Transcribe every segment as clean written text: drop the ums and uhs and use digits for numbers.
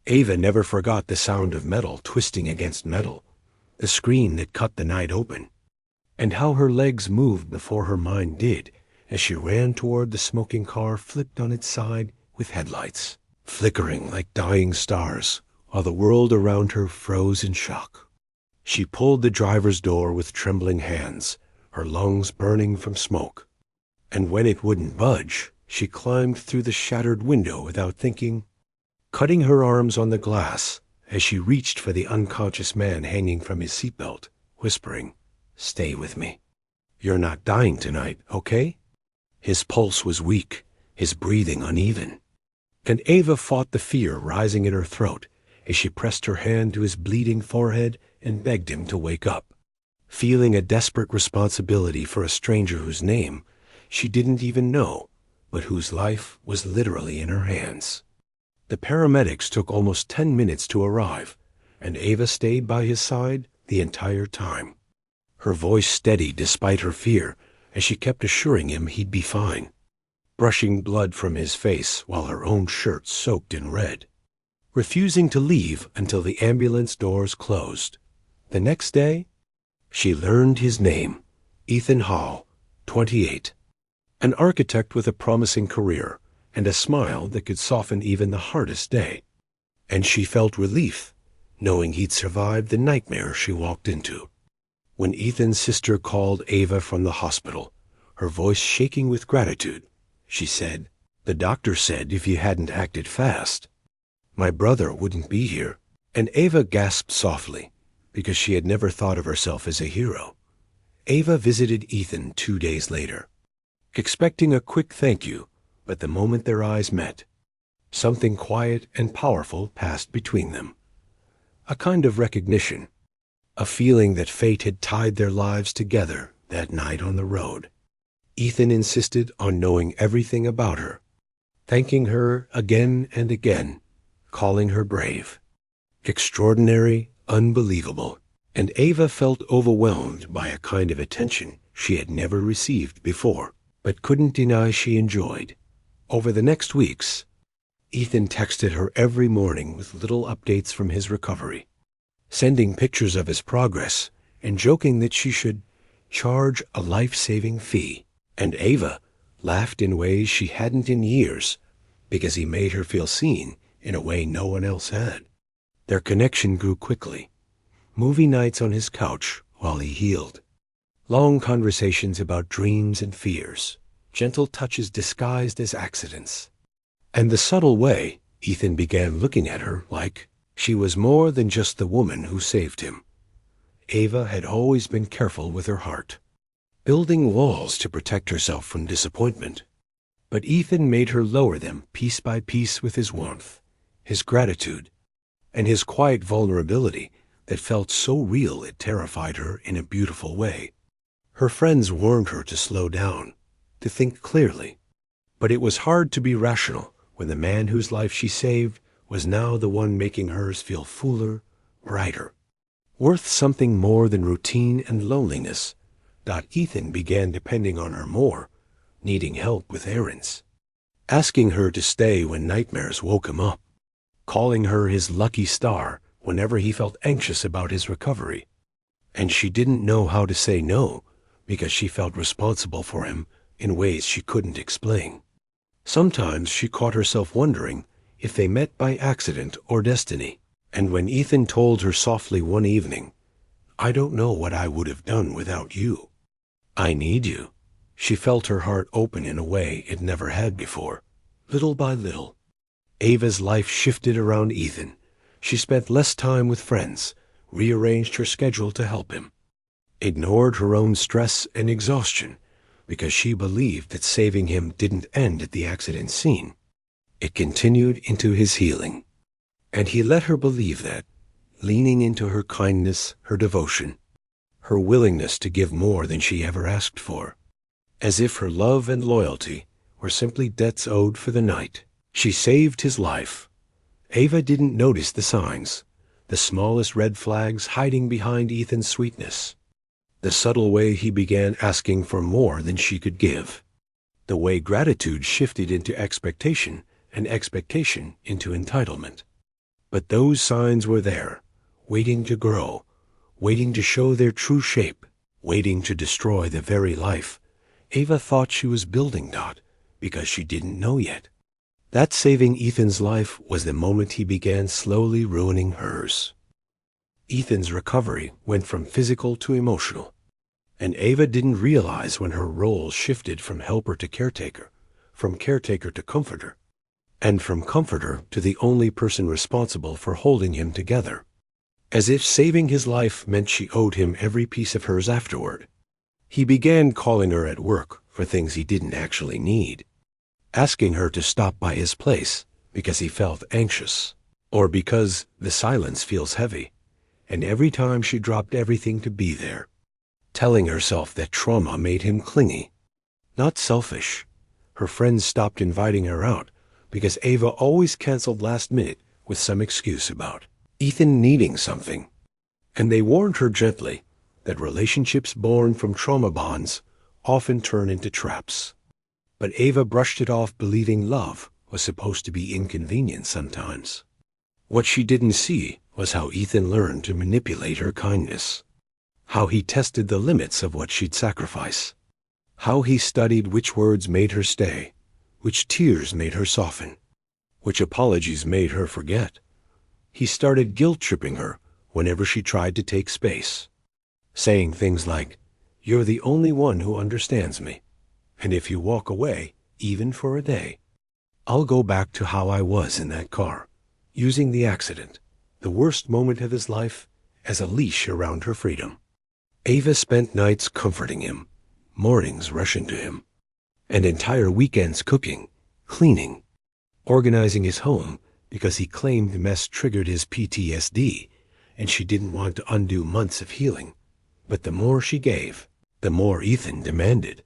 Ava never forgot the sound of metal twisting against metal, the screen that cut the night open, and how her legs moved before her mind did as she ran toward the smoking car flipped on its side with headlights flickering like dying stars while the world around her froze in shock. She pulled the driver's door with trembling hands, her lungs burning from smoke. And when it wouldn't budge, she climbed through the shattered window without thinking, cutting her arms on the glass as she reached for the unconscious man hanging from his seatbelt, whispering, "Stay with me. You're not dying tonight, okay?" His pulse was weak, his breathing uneven. And Ava fought the fear rising in her throat as she pressed her hand to his bleeding forehead and begged him to wake up, feeling a desperate responsibility for a stranger whose name she didn't even know, but whose life was literally in her hands. The paramedics took almost 10 minutes to arrive, and Ava stayed by his side the entire time, her voice steady despite her fear as she kept assuring him he'd be fine, brushing blood from his face while her own shirt soaked in red, refusing to leave until the ambulance doors closed. The next day, she learned his name, Ethan Hall, 28, an architect with a promising career and a smile that could soften even the hardest day. And she felt relief, knowing he'd survived the nightmare she walked into. When Ethan's sister called Ava from the hospital, her voice shaking with gratitude, she said, "The doctor said if you hadn't acted fast, my brother wouldn't be here." And Ava gasped softly, because she had never thought of herself as a hero. Ava visited Ethan 2 days later, expecting a quick thank you, but the moment their eyes met, something quiet and powerful passed between them. A kind of recognition, a feeling that fate had tied their lives together that night on the road. Ethan insisted on knowing everything about her, thanking her again and again, calling her brave, extraordinary, unbelievable, and Ava felt overwhelmed by a kind of attention she had never received before, but couldn't deny she enjoyed. Over the next weeks, Ethan texted her every morning with little updates from his recovery, sending pictures of his progress and joking that she should charge a life-saving fee. And Ava laughed in ways she hadn't in years because he made her feel seen in a way no one else had. Their connection grew quickly. Movie nights on his couch while he healed. Long conversations about dreams and fears. Gentle touches disguised as accidents. And the subtle way Ethan began looking at her like she was more than just the woman who saved him. Ava had always been careful with her heart, building walls to protect herself from disappointment. But Ethan made her lower them piece by piece with his warmth, his gratitude, and his quiet vulnerability that felt so real it terrified her in a beautiful way. Her friends warned her to slow down, to think clearly. But it was hard to be rational when the man whose life she saved was now the one making hers feel fuller, brighter, worth something more than routine and loneliness. Ethan began depending on her more, needing help with errands, asking her to stay when nightmares woke him up, calling her his lucky star whenever he felt anxious about his recovery. And she didn't know how to say no because she felt responsible for him in ways she couldn't explain. Sometimes she caught herself wondering if they met by accident or destiny. And when Ethan told her softly one evening, "I don't know what I would have done without you. I need you," she felt her heart open in a way it never had before. Little by little, Ava's life shifted around Ethan. She spent less time with friends, rearranged her schedule to help him, ignored her own stress and exhaustion because she believed that saving him didn't end at the accident scene. It continued into his healing. And he let her believe that, leaning into her kindness, her devotion, her willingness to give more than she ever asked for, as if her love and loyalty were simply debts owed for the night. She saved his life. Ava didn't notice the signs, the smallest red flags hiding behind Ethan's sweetness, the subtle way he began asking for more than she could give, the way gratitude shifted into expectation and expectation into entitlement. But those signs were there, waiting to grow, waiting to show their true shape, waiting to destroy the very life Ava thought she was building, because she didn't know yet. That saving Ethan's life was the moment he began slowly ruining hers. Ethan's recovery went from physical to emotional, and Ava didn't realize when her role shifted from helper to caretaker, from caretaker to comforter, and from comforter to the only person responsible for holding him together. As if saving his life meant she owed him every piece of hers afterward. He began calling her at work for things he didn't actually need, asking her to stop by his place because he felt anxious, or because the silence feels heavy, and every time she dropped everything to be there, telling herself that trauma made him clingy, not selfish. Her friends stopped inviting her out because Ava always canceled last minute with some excuse about Ethan needing something, and they warned her gently that relationships born from trauma bonds often turn into traps. But Ava brushed it off, believing love was supposed to be inconvenient sometimes. What she didn't see was how Ethan learned to manipulate her kindness, how he tested the limits of what she'd sacrifice, how he studied which words made her stay, which tears made her soften, which apologies made her forget. He started guilt-tripping her whenever she tried to take space, saying things like, "You're the only one who understands me, and if you walk away, even for a day, I'll go back to how I was in that car," using the accident, the worst moment of his life, as a leash around her freedom. Ava spent nights comforting him, mornings rushing to him, and entire weekends cooking, cleaning, organizing his home, because he claimed the mess triggered his PTSD, and she didn't want to undo months of healing. But the more she gave, the more Ethan demanded.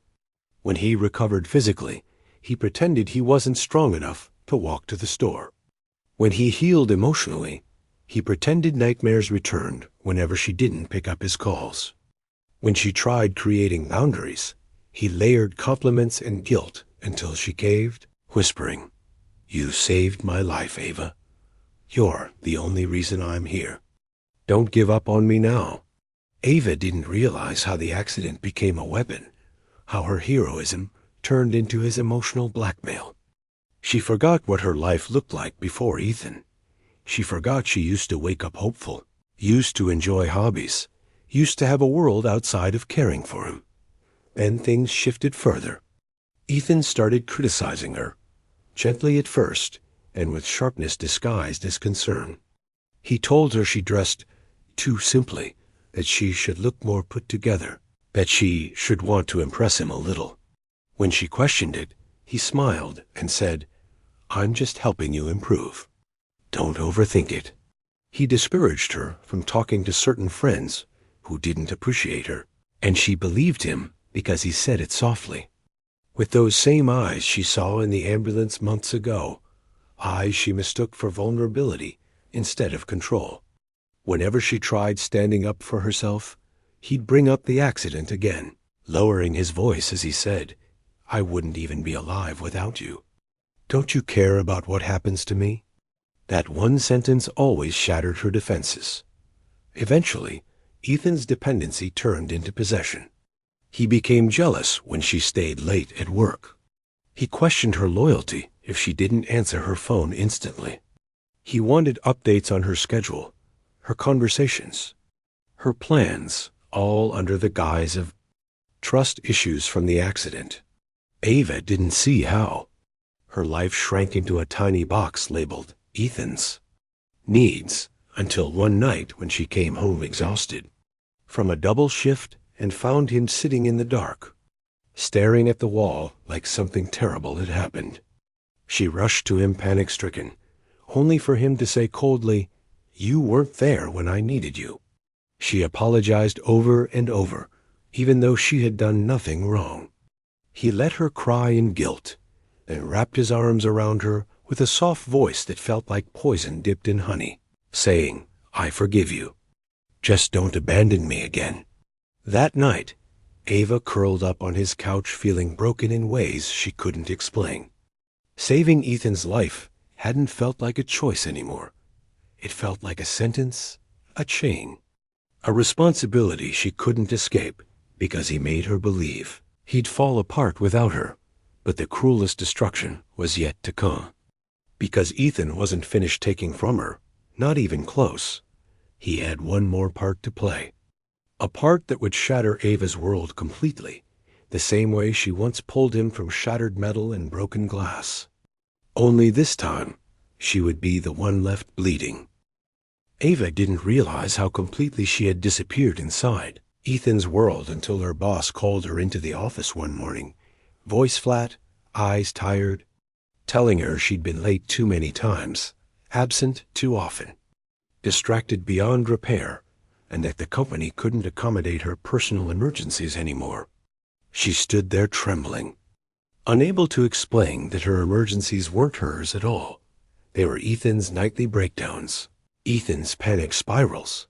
When he recovered physically, he pretended he wasn't strong enough to walk to the store. When he healed emotionally, he pretended nightmares returned whenever she didn't pick up his calls. When she tried creating boundaries, he layered compliments and guilt until she caved, whispering, "You saved my life, Ava. You're the only reason I'm here. Don't give up on me now." Ava didn't realize how the accident became a weapon, how her heroism turned into his emotional blackmail. She forgot what her life looked like before Ethan. She forgot she used to wake up hopeful, used to enjoy hobbies, used to have a world outside of caring for him. Then things shifted further. Ethan started criticizing her, gently at first, and with sharpness disguised as concern. He told her she dressed too simply, that she should look more put together, that she should want to impress him a little. When she questioned it, he smiled and said, "I'm just helping you improve. Don't overthink it." He discouraged her from talking to certain friends who didn't appreciate her, and she believed him because he said it softly. With those same eyes she saw in the ambulance months ago, eyes she mistook for vulnerability instead of control. Whenever she tried standing up for herself, he'd bring up the accident again, lowering his voice as he said, "I wouldn't even be alive without you. Don't you care about what happens to me?" That one sentence always shattered her defenses. Eventually, Ethan's dependency turned into possession. He became jealous when she stayed late at work. He questioned her loyalty if she didn't answer her phone instantly. He wanted updates on her schedule, her conversations, her plans, all under the guise of trust issues from the accident. Ava didn't see how. Her life shrank into a tiny box labeled Ethan's needs until one night when she came home exhausted from a double shift and found him sitting in the dark, staring at the wall like something terrible had happened. She rushed to him panic-stricken, only for him to say coldly, "You weren't there when I needed you." She apologized over and over, even though she had done nothing wrong. He let her cry in guilt, and wrapped his arms around her with a soft voice that felt like poison dipped in honey, saying, "I forgive you. Just don't abandon me again." That night, Ava curled up on his couch feeling broken in ways she couldn't explain. Saving Ethan's life hadn't felt like a choice anymore. It felt like a sentence, a chain, a responsibility she couldn't escape because he made her believe he'd fall apart without her. But the cruelest destruction was yet to come. Because Ethan wasn't finished taking from her, not even close. He had one more part to play. A part that would shatter Ava's world completely, the same way she once pulled him from shattered metal and broken glass. Only this time, she would be the one left bleeding. Ava didn't realize how completely she had disappeared inside Ethan's world until her boss called her into the office one morning, voice flat, eyes tired, telling her she'd been late too many times, absent too often, distracted beyond repair, and that the company couldn't accommodate her personal emergencies anymore. She stood there trembling, unable to explain that her emergencies weren't hers at all. They were Ethan's nightly breakdowns, Ethan's panic spirals,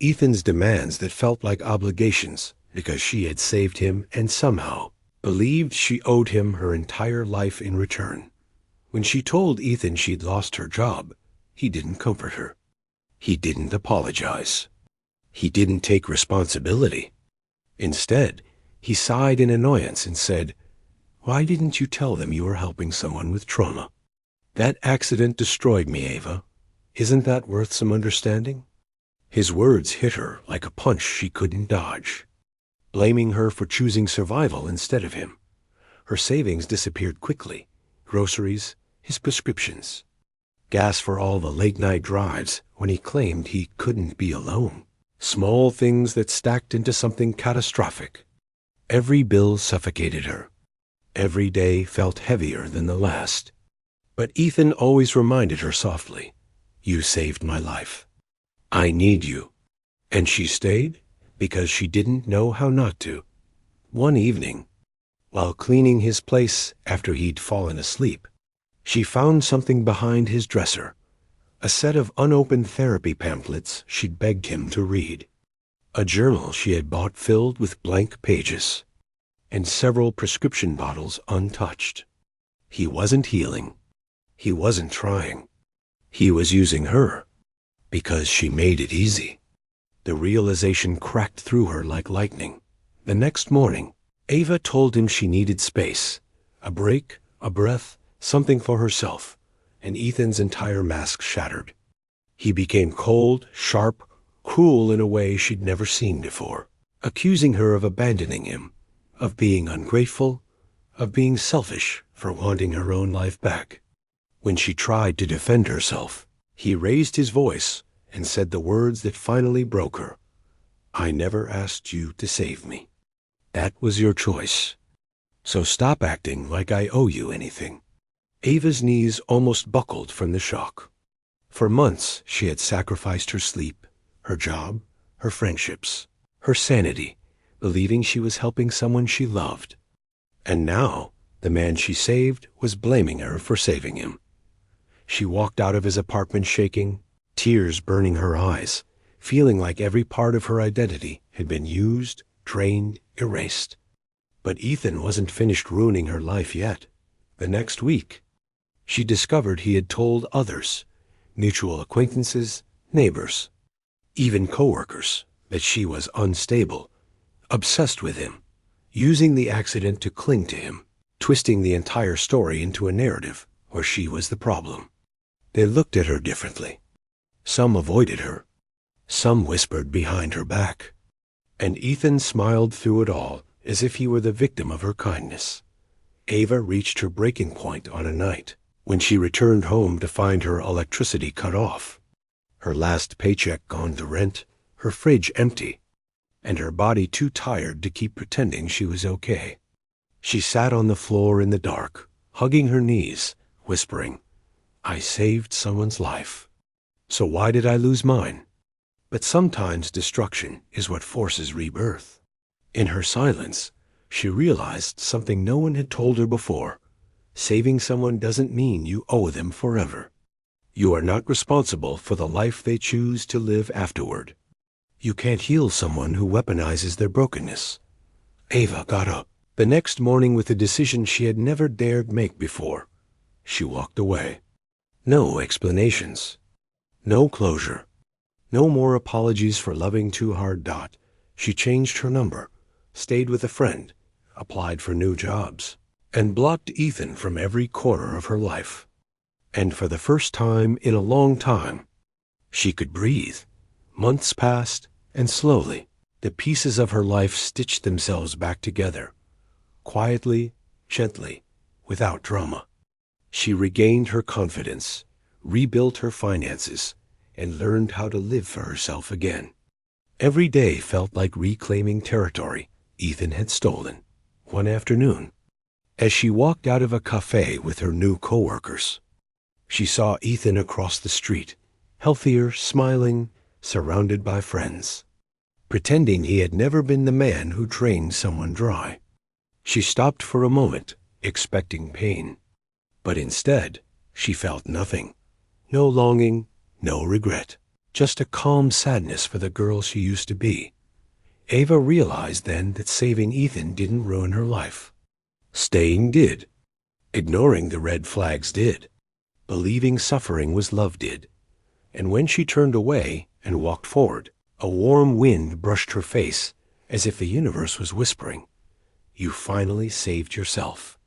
Ethan's demands that felt like obligations because she had saved him and somehow believed she owed him her entire life in return. When she told Ethan she'd lost her job, he didn't comfort her. He didn't apologize. He didn't take responsibility. Instead, he sighed in annoyance and said, "Why didn't you tell them you were helping someone with trauma? That accident destroyed me, Ava. Isn't that worth some understanding?" His words hit her like a punch she couldn't dodge, blaming her for choosing survival instead of him. Her savings disappeared quickly. Groceries, his prescriptions, gas for all the late-night drives when he claimed he couldn't be alone. Small things that stacked into something catastrophic. Every bill suffocated her. Every day felt heavier than the last. But Ethan always reminded her softly, "You saved my life. I need you." And she stayed because she didn't know how not to. One evening, while cleaning his place after he'd fallen asleep, she found something behind his dresser, a set of unopened therapy pamphlets she'd begged him to read, a journal she had bought filled with blank pages, and several prescription bottles untouched. He wasn't healing. He wasn't trying. He was using her because she made it easy. The realization cracked through her like lightning. The next morning, Ava told him she needed space, a break, a breath, something for herself, and Ethan's entire mask shattered. He became cold, sharp, cruel in a way she'd never seen before, accusing her of abandoning him, of being ungrateful, of being selfish for wanting her own life back. When she tried to defend herself, he raised his voice and said the words that finally broke her. "I never asked you to save me. That was your choice. So stop acting like I owe you anything." Ava's knees almost buckled from the shock. For months, she had sacrificed her sleep, her job, her friendships, her sanity, believing she was helping someone she loved. And now, the man she saved was blaming her for saving him. She walked out of his apartment shaking, tears burning her eyes, feeling like every part of her identity had been used, drained, erased. But Ethan wasn't finished ruining her life yet. The next week, she discovered he had told others, mutual acquaintances, neighbors, even coworkers, that she was unstable, obsessed with him, using the accident to cling to him, twisting the entire story into a narrative where she was the problem. They looked at her differently. Some avoided her. Some whispered behind her back. And Ethan smiled through it all as if he were the victim of her kindness. Ava reached her breaking point on a night when she returned home to find her electricity cut off, her last paycheck gone to rent, her fridge empty, and her body too tired to keep pretending she was okay. She sat on the floor in the dark, hugging her knees, whispering, "I saved someone's life. So why did I lose mine?" But sometimes destruction is what forces rebirth. In her silence, she realized something no one had told her before. Saving someone doesn't mean you owe them forever. You are not responsible for the life they choose to live afterward. You can't heal someone who weaponizes their brokenness. Ava got up the next morning with a decision she had never dared make before. She walked away. No explanations. No closure. No more apologies for loving too hard. She changed her number, stayed with a friend, applied for new jobs, and blocked Ethan from every corner of her life. And for the first time in a long time, she could breathe. Months passed, and slowly, the pieces of her life stitched themselves back together, quietly, gently, without drama. She regained her confidence, rebuilt her finances, and learned how to live for herself again. Every day felt like reclaiming territory Ethan had stolen. One afternoon, as she walked out of a cafe with her new coworkers, she saw Ethan across the street, healthier, smiling, surrounded by friends, pretending he had never been the man who drained someone dry. She stopped for a moment, expecting pain, but instead she felt nothing. No longing, no regret, just a calm sadness for the girl she used to be. Ava realized then that saving Ethan didn't ruin her life. Staying did. Ignoring the red flags did. Believing suffering was love did. And when she turned away and walked forward, a warm wind brushed her face as if the universe was whispering, "You finally saved yourself."